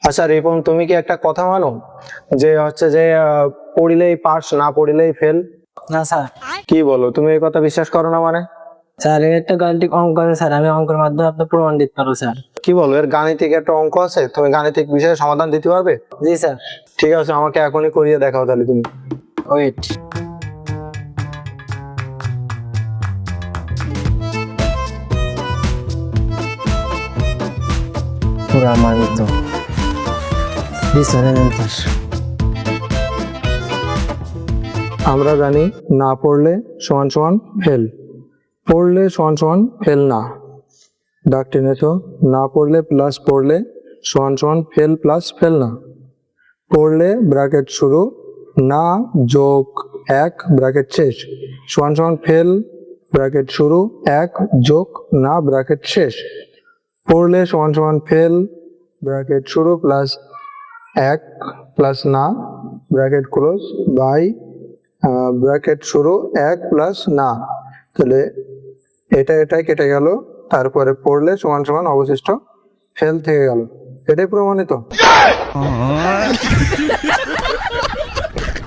আচ্ছা রিপন, তুমি কি একটা কথা মানো যে হচ্ছে যে পড়িলেই পাস, না পড়িলেই ফেল? না স্যার। কি বলো, তুমি এই কথা বিশ্বাস করো না মানে? স্যার এর একটা গাণিতিক অঙ্ক আছে স্যার, আমি অঙ্কের মাধ্যমে আপনার প্রমাণ দিতে পারবো স্যার। কি বলো, এর গাণিতিক একটা অঙ্ক আছে? তুমি গাণিতিক বিষয়ে সমাধান দিতে পারবে? জি স্যার। ঠিক আছে, আমাকে এখনই করিয়ে দেখাও তাহলে তুমি। ওয়েট। পুরা মানিত। জি স্যার, এনসার। আমরা জানি না পড়লে সমান সমান ফেল, পড়লে সমান সমান ফেল না। ডাক টেনে তো, না পড়লে প্লাস পড়লে সমান সমান ফেল প্লাস ফেল না। পড়লে ব্র্যাকেট শুরু, না যোগ এক ব্র্যাকেট শেষ সমান সমান ফেল ব্র্যাকেট শুরু এক যোগ না ব্র্যাকেট শেষ। পড়লে সমান সমান ফেল ব্র্যাকেট শুরু প্লাস এক প্লাস না ব্র্যাকেট ক্লোজ বাই ব্র্যাকেট শুরু এক প্লাস না। তাহলে এটাই কেটে গেল, তারপরে পড়লে সমান সমান অবশিষ্ট ফেল থেকে গেল। এটাই প্রমাণিত।